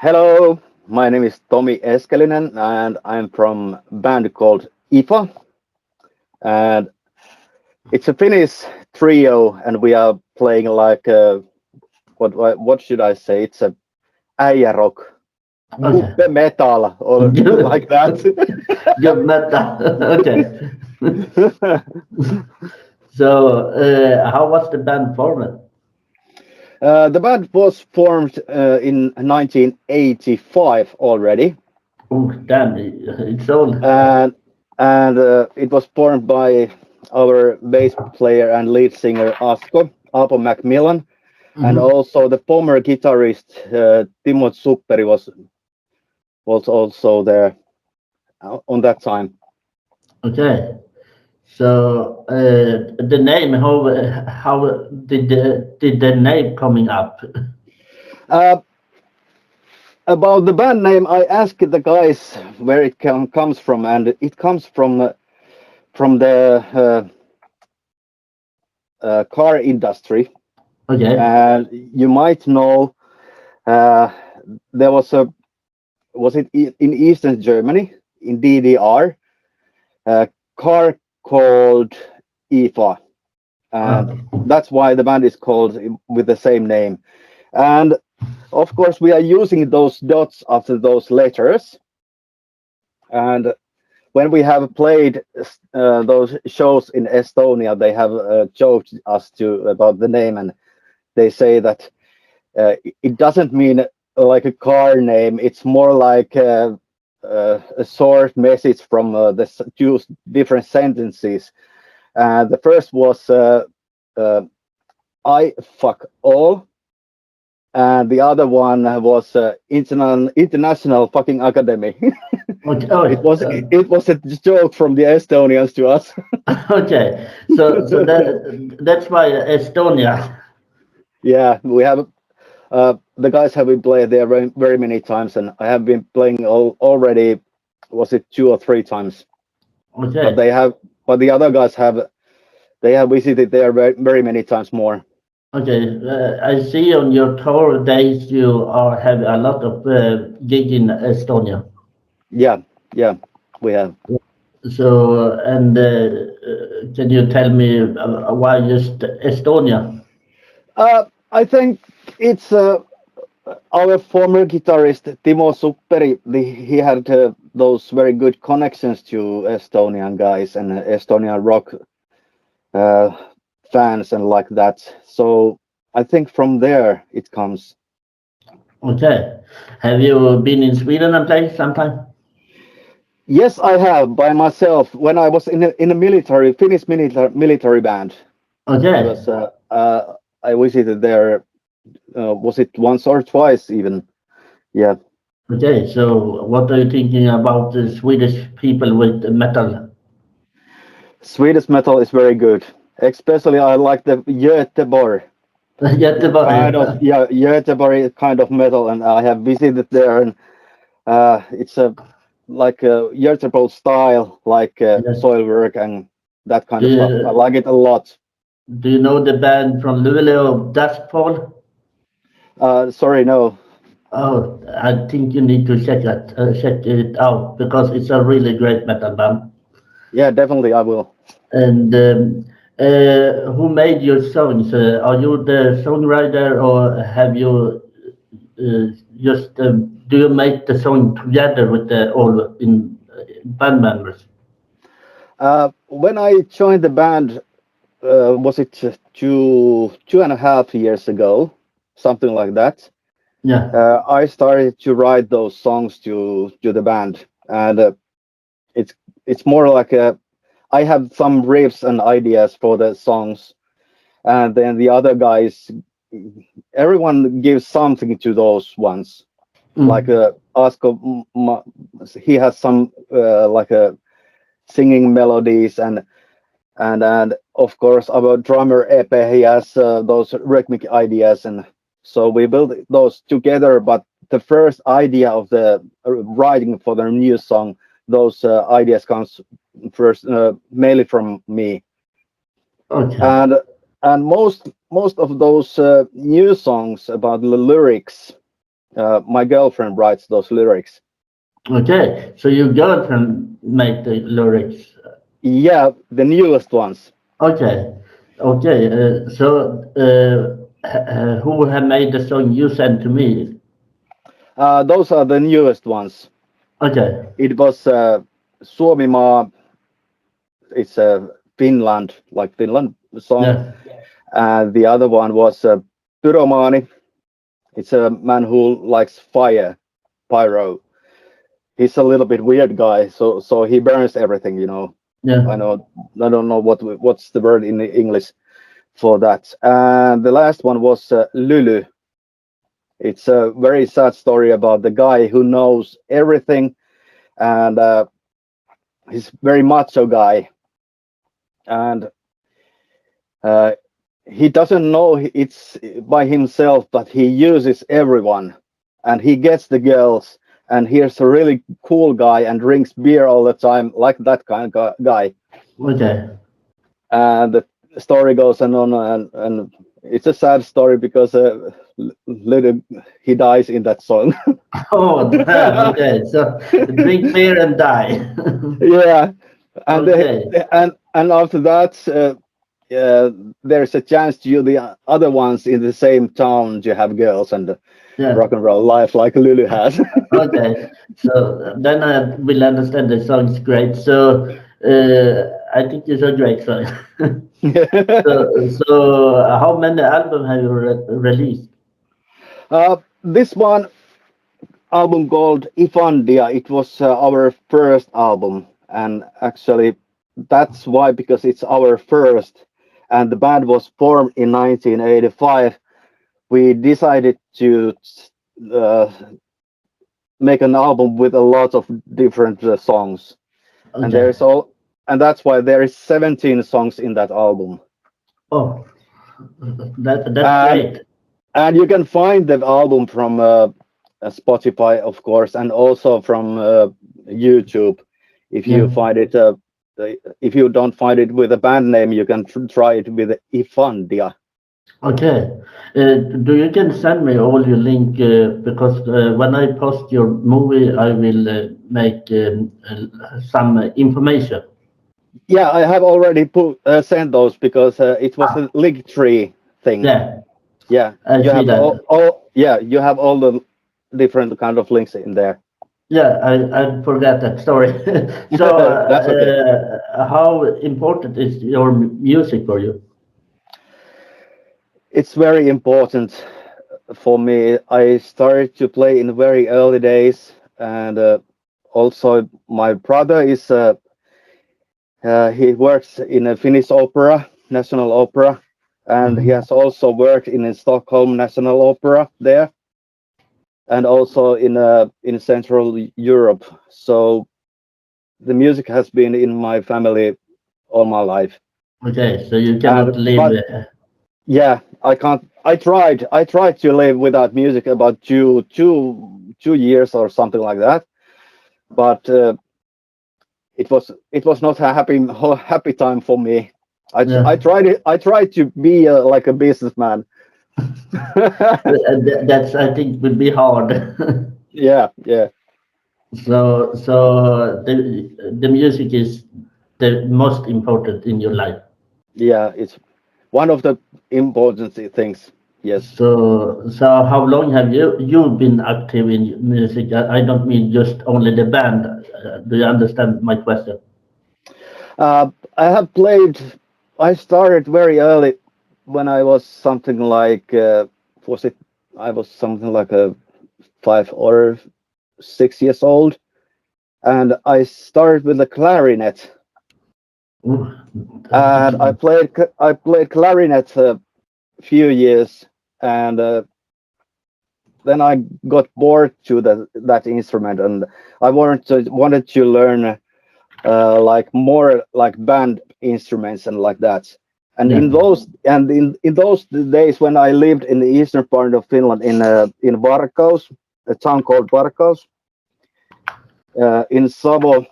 Hello, my name is Tomi Eskelinen, and I'm from a band called I.F.A, and it's a Finnish trio, and we are playing like what should I say? It's a äijä rock, Okay. metal, or Good. like that. Good metal. Okay. So, how was the band formed? The band was formed in 1985 already, Oh, damn, it's old. and it was formed by our bass player and lead singer Aapo Mc Millan, and Mhm. also the former guitarist Timo Supperi was also there on that time. Okay. So, the name, how did the name coming up? Uh, about the band name, I asked the guys where it comes from, and it comes from the car industry. Okay. And you might know uh, there was it in Eastern Germany in DDR a car called I.F.A, and Okay. that's why the band is called with the same name. And of course, we are using those dots after those letters. And when we have played those shows in Estonia, they have joked us to about the name, and they say that it doesn't mean like a car name. It's more like a short message from the two different sentences. The first was I fuck all, and the other one was international fucking academy. Okay. Oh, it was a joke from the Estonians to us. okay. So that's why Estonia. Yeah, we have the guys have been playing there very, very many times, and I have been playing already. Was it 2 or 3 times? But Okay. they have, but the other guys have visited there very, very many times more. Okay, I see on your tour days you are have a lot of gig in Estonia. Yeah, yeah, we have. So, and can you tell me why just Estonia? I think it's our former guitarist Timo Supperi. He had those very good connections to Estonian guys and Estonian rock uh, fans and like that. So I think from there it comes. Okay, have you been in Sweden and played sometime? Yes, I have by myself when I was in a military Finnish military band. I Okay, was I visited there. Was it once or twice even? Yeah, okay. So, what are you thinking about the Swedish people with metal? Swedish metal is very good. Especially I like the Göteborg. Göteborg. Göteborg kind of metal, and I have visited there, and it's a like a Göteborg style, like Yes. soil work and that kind Do of stuff. I you, like it a lot. do you know the band from Luleå, Dustfall? Sorry, no. Oh, I think you need to check it out because it's a really great metal band. Yeah, definitely I will. And who made your songs? Are you the songwriter, or have you just do you make the song together with the all in band members? When I joined the band, was it 2.5 years ago, something like that? Yeah. I started to write those songs to the band, and it's it's more like a I have some riffs and ideas for the songs, and then the other guys, everyone gives something to those ones. Like Mm. Asko, he has some like a singing melodies, and of course our drummer Epe, he has those rhythmic ideas, and so we build those together. But the first idea of the writing for the new song, those ideas comes first mainly from me, Okay. and most of those new songs about the lyrics, My girlfriend writes those lyrics. Okay, so your girlfriend made the lyrics. Yeah, the newest ones. Okay, okay. Who have made the song you sent to me? Those are the newest ones. Okay, It was Suomimaa. It's a Finland, like Finland song. yeah, And the other one was Pyromani. It's a man who likes fire, pyro. He's a little bit weird guy, so he burns everything, you know. I yeah. know, I don't know what's the word in English for that. And the last one was Lulu. It's a very sad story about the guy who knows everything, and he's very macho guy, and uh, he doesn't know it's by himself, but he uses everyone, and he gets the girls, and he's a really cool guy and drinks beer all the time, like that kind of guy. Okay. And the story goes on, and it's a sad story because little he dies in that song. Oh, damn. Okay, so drink beer and die. Yeah, and Okay. and after that, there's a chance you the other ones in the same town to have girls and Yeah. rock and roll life like Lulu has. Okay. So then I will understand the song's great. So I think it's a great song. So how many albums have you released? This one album called IFANDIA. It was our first album, and actually that's why, because it's our first, and the band was formed in 1985. We decided to uh, make an album with a lot of different songs, and there Okay. is all, and that's why there is 17 songs in that album. Oh, that's and great. and you can find the album from Spotify, of course, and also from YouTube. If you Yeah. find it, if you don't find it with a band name, you can try it with Ifandia. Okay. Do you can send me all your link because when I post your movie, I will make some information. Yeah, I have already sent those because it was a link tree thing. Yeah, Yeah, I you see have that. all yeah, you have all the different kind of links in there. Yeah, I forgot that. Sorry. So, That's okay. how important is your music for you? It's very important for me. I started to play in very early days, and also my brother is he works in a Finnish opera, national opera, and he Mhm. has also worked in a Stockholm National Opera there, and also in Central Europe. So the music has been in my family all my life. Okay, so you And cannot live. but yeah, I can't. I tried to live without music about 2 years or something like that. But it was not a happy time for me. I Yeah, tried it. I tried to be like a businessman. that's I think would be hard. Yeah, yeah, So the music is the most important in your life. yeah. It's one of the important things. Yes. So how long have you been active in music? I don't mean just only the band. Do you understand my question? I have played. I started very early when I was something like was it? I was something like a 5 or 6 years old, and I started with the clarinet, Ooh, and I played clarinet a few years, and then I got bored to that instrument, and I wanted to learn like more like band instruments and like that. And yeah. in those days when I lived in the eastern part of Finland in Varkaus, a town called Varkaus, in Savo,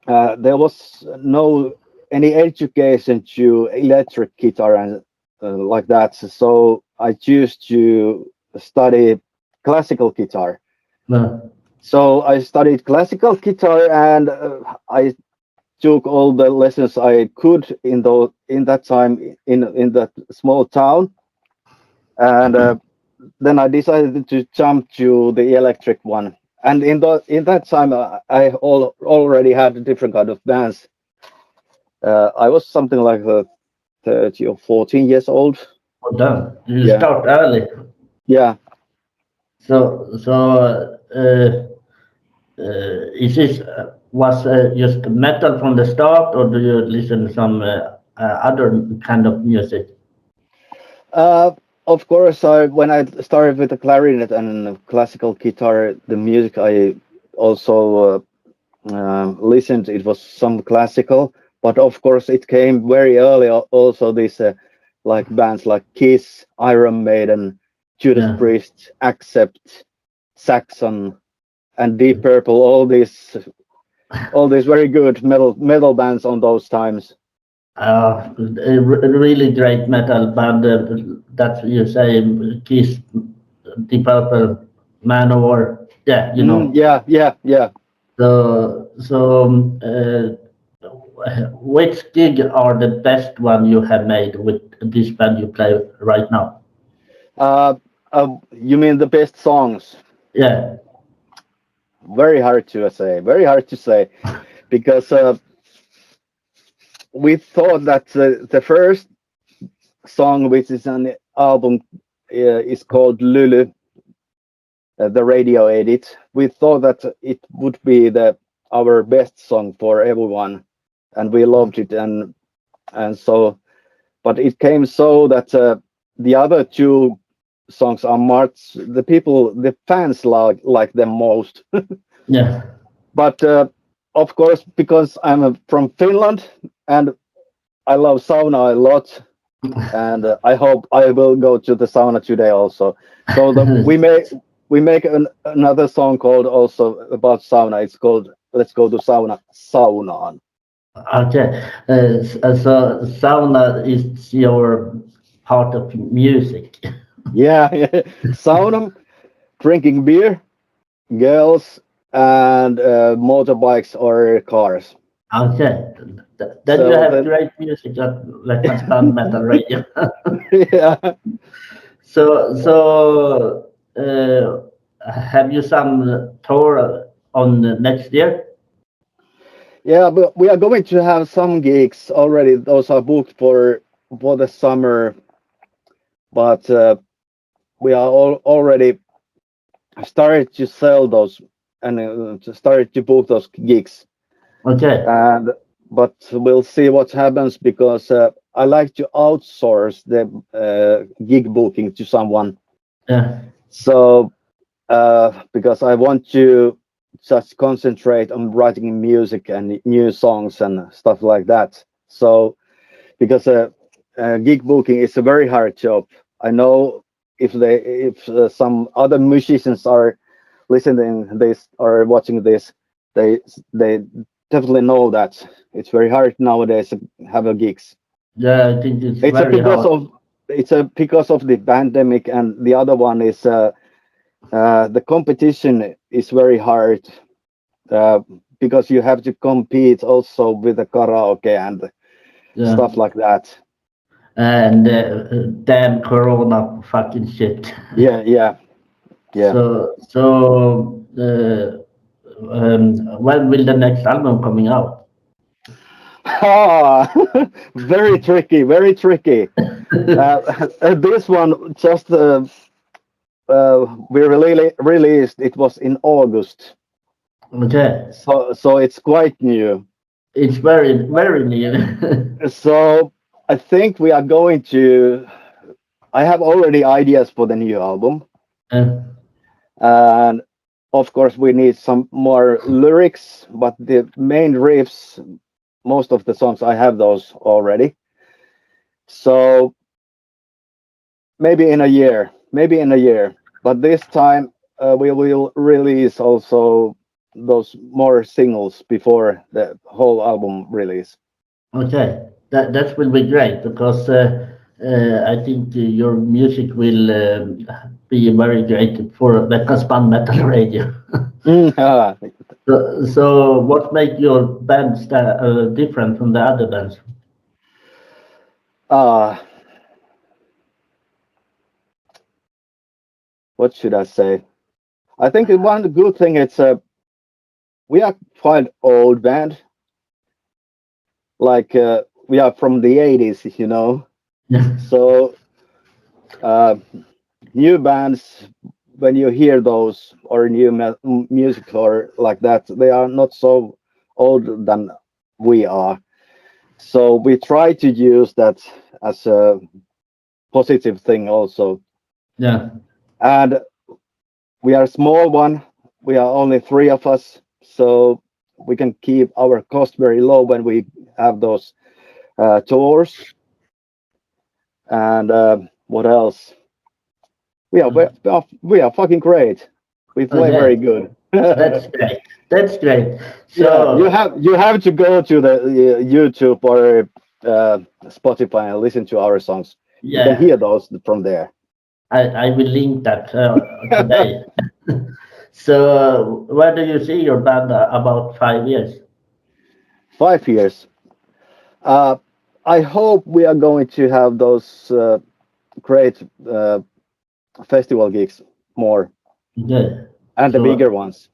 there was no any education to electric guitar and like that. So I choose to study classical guitar. No. So I studied classical guitar, and I took all the lessons I could in that time in that small town, and then I decided to jump to the electric one. And in that time, already had a different kind of bands. I was something like 30 or 14 years old. Oh, damn. You Yeah, start early. yeah. Is this was just metal from the start, or do you listen to some other kind of music? Uh, of course, when I started with the clarinet and classical guitar, the music I also listened. It was some classical, but of course, it came very early. Also, these like bands like Kiss, Iron Maiden, Judas Yeah. Priest, Accept, Saxon, and Deep Purple. All these very good metal bands on those times. Really great metal band. That you say, Kiss, Deep Purple, Manowar. Yeah, you know. Yeah, yeah, yeah. Which gig are the best one you have made with this band you play right now? Uh, you mean the best songs? Yeah, Very hard to say. Very hard to say, because we thought that the first song, which is on the album, is called Lulu, the radio edit. We thought that it would be our best song for everyone, and we loved it, and so. But it came so that the other two songs are much the fans like them most. yeah. But of course, because I'm from Finland and I love sauna a lot, and I hope I will go to the sauna today also. So we make another song called also about sauna. It's called "Let's Go to Sauna Saunaan." Okay, so sauna is your part of music. Yeah, yeah. Sauna, drinking beer, girls, and motorbikes or cars. Okay, then you So have then, great music at Let's Band Metal Radio. yeah, Have you some tour on next year? yeah. But we are going to have some gigs already. Those are booked for the summer, but we are already started to sell those and started to book those gigs. Okay, And but we'll see what happens, because I like to outsource the gig booking to someone. yeah, So because I want to just concentrate on writing music and new songs and stuff like that. So because gig booking is a very hard job. I know if some other musicians are listening this or watching this, they definitely know that it's very hard nowadays to have a gigs. yeah. I think it's It's a very because hard. of the pandemic, and the other one is the competition is very hard, uh, because you have to compete also with the karaoke and Yeah, stuff like that. and damn Corona fucking shit. Yeah, yeah, yeah. When will the next album coming out? Ah, very tricky, very tricky. This one just we really released. It was in August, Okay, so it's quite new. it's very new. So I think we are going to. I have already ideas for the new album, Uh, and of course we need some more lyrics. But the main riffs, most of the songs, I have those already. So maybe in a year. But this time we will release also those more singles before the whole album release. okay, that will be great because I think your music will be very great for Veckaspan Metal Radio. So what makes your band different from the other bands? What should I say? I think one good thing is we are quite old band. Like we are from the 80s, you know. Yeah. So new bands, when you hear those or new music or like that, they are not so old than we are. So we try to use that as a positive thing also. Yeah. And we are a small one. We are only three of us, so we can keep our cost very low when we have those tours. And what else? We are fucking great. We play very Okay. good. That's great. That's great. Yeah, So you have to go to the YouTube or Spotify and listen to our songs. You can yeah, hear those from there. I will link that today. So where do you see your band about 5 years? 5 years. Uh, I hope we are going to have those great festival gigs more Yeah. and the So bigger ones.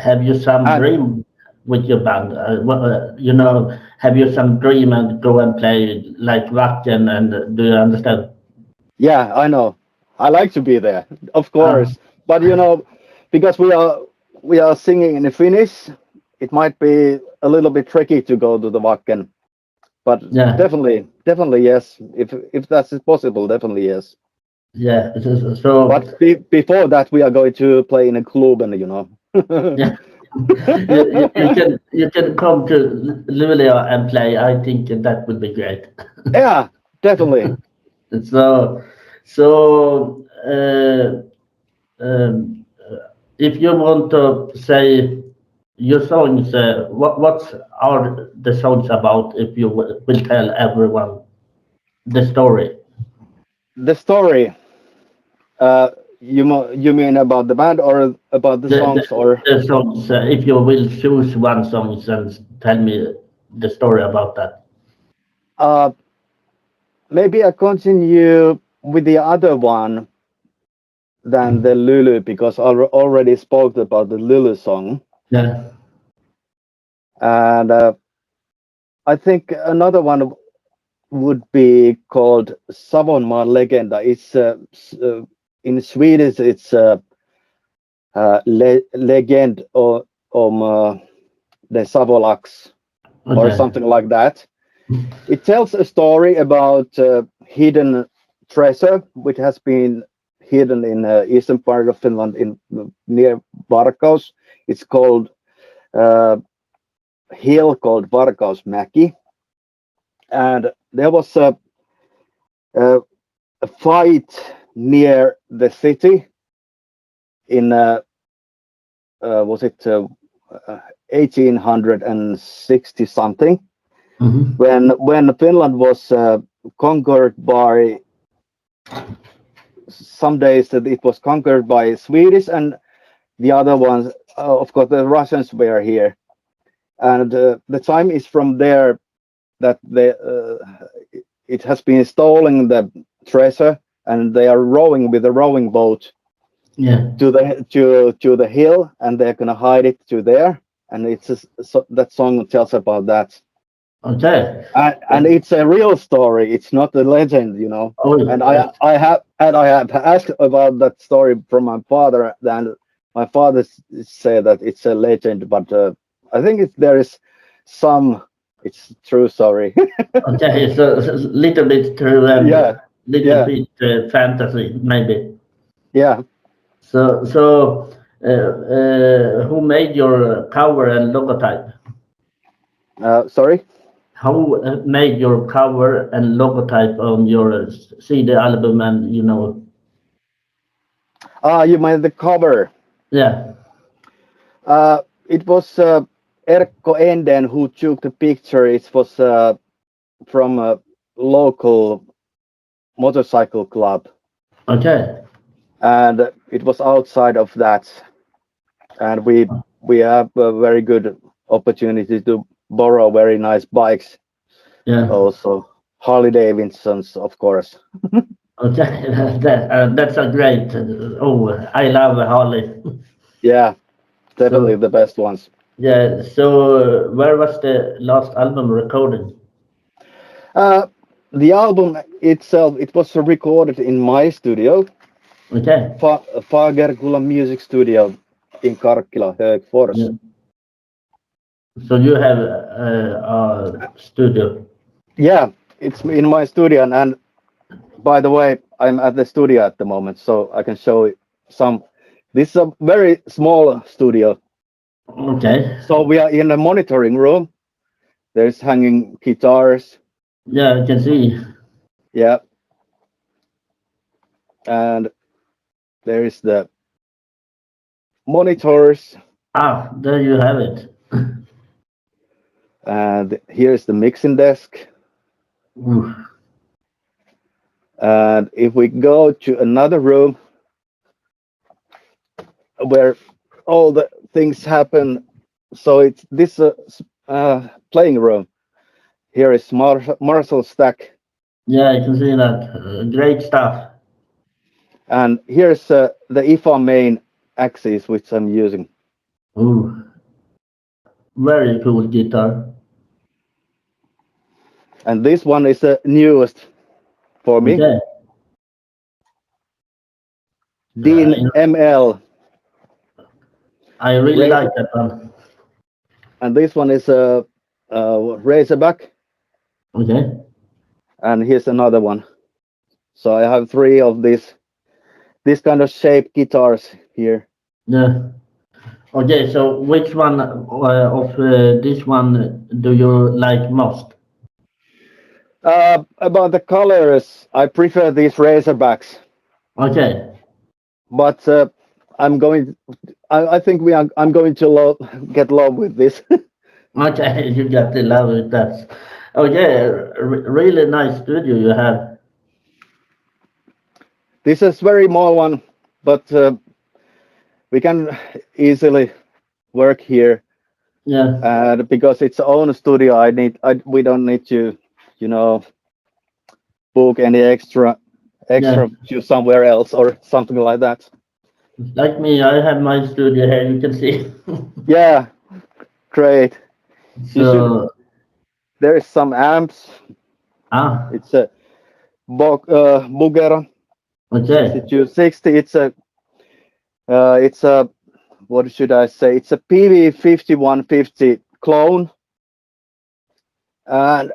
have you some And dream with your band? Have you some dream and go and play like Wacken and do you understand? yeah, I know. I like to be there, of Uh, course. But you know, because we are singing in Finnish, it might be a little bit tricky to go to the Wacken. But yeah, definitely yes. If that's possible, definitely yes. yeah. So But before that, we are going to play in a club, and you know. yeah, you can come to Luleå and play. I think that would be great. Yeah, definitely. So, so if you want to say your songs, what are the songs about? If you will tell everyone the story, The story. You mean about the band or about the the songs the, or? the songs. If you will choose one song and tell me the story about that. Uh, maybe I continue with the other one than the Lulu because I already spoke about the Lulu song, Yeah. and I think another one would be called Savonmaan Legenda. It's in Swedish. It's Legend om the Savolax or Okay. something like that. It tells a story about hidden treasure which has been hidden in eastern part of Finland in near Varkaus. It's called hill called Varkausmäki, and there was a fight near the city in was it 1860 something Hmm. when Finland was conquered by some days that it was conquered by Swedish and the other ones of course the Russians were here and the time is from there that it has been stolen the treasure and they are rowing with a rowing boat Yeah. to the hill and they're gonna hide it to there and that song tells about that Okay. and it's a real story. It's not a legend, you know. Oh, And I have asked about that story from my father, and my father said that it's a legend, but I think there is some. It's true story. okay. So little bit true and Yeah, little yeah, bit fantasy, maybe. yeah. So, who made your cover and logotype? Sorry. Who made your cover and logotype on your CD album? And Ah, you mean the cover? yeah, It was Erkko Enden who took the picture. It was from a local motorcycle club. okay, and it was outside of that, and we have a very good opportunity to borrow very nice bikes, Yeah. also Harley Davidsons, of course. Okay. That's a great. Oh, I love Harley. Yeah, definitely So the best ones. yeah. So where was the last album recorded? Uh, the album itself, it was recorded in my studio, Okay. Fagerkula Music Studio in Karkkila, Yeah. Högfors. So you have a studio. Yeah, it's in my studio, and by the way, I'm at the studio at the moment, so I can show you some. This is a very small studio. Okay. So we are in a monitoring room. There's hanging guitars. Yeah, I can see. Yeah, and there is the monitors, Ah, there you have it. and here's the mixing desk. Ooh. And if we go to another room where all the things happen, so it's this playing room. Here is Marshall stack, Yeah, I can see that. Great stuff. and here's the I.F.A main axis which I'm using. Ooh, very cool guitar. And this one is the newest for me, Okay. Dean You know, ML. I really Ra- like that one. and this one is a Razorback, Okay. and here's another one. So I have three of this kind of shaped guitars here. Yeah. Okay, so which one of this one do you like most? About the colors, I prefer these Razorbacks, Okay. but I'm going. I think we are. I'm going to get love with this. Okay, you got to love it. That's okay. Really nice studio you have. This is very small one, but we can easily work here, Yeah. and because it's own studio, we don't need to, you know, book any Yeah. extra to somewhere else or something like that. Like me, I have my studio here. You can see. Yeah, great. You should. So There is some amps. ah, It's a Bugera okay. 6260. It's a what should I say? It's a PV 5150 clone, and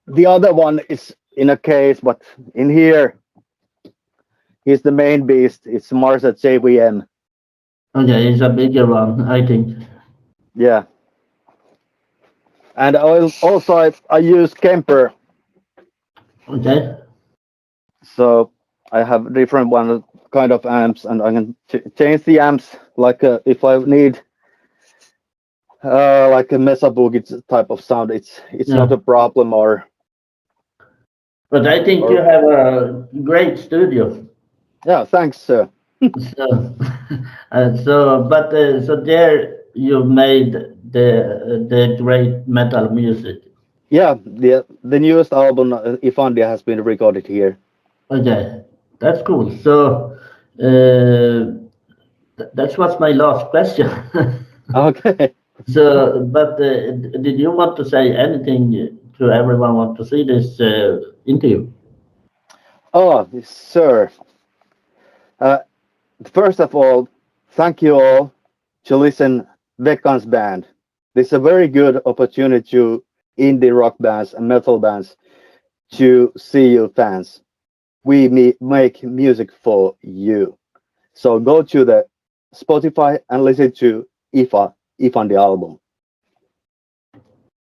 the other one is in a case, but in here is the main beast. It's Marsa JVM. Okay, it's a bigger one, I think. Yeah, and I use Kemper, Okay. so I have different one kind of amps, and I can change the amps like if I need like a Mesa Boogie type of sound. It's not Yeah. a problem But I think you or have a great studio. yeah. Thanks, sir. So, so there you made the great metal music. Yeah, the newest album IFANDIA has been recorded here. Okay, that's cool. So that was my last question. Okay. So, but did you want to say anything to everyone want to see this interview? Oh, sir. Uh, First of all, thank you all to listen Vekan's band. This is a very good opportunity to indie rock bands and metal bands to see you fans. We make music for you. So go to the Spotify and listen to IFA, IFANDIA album.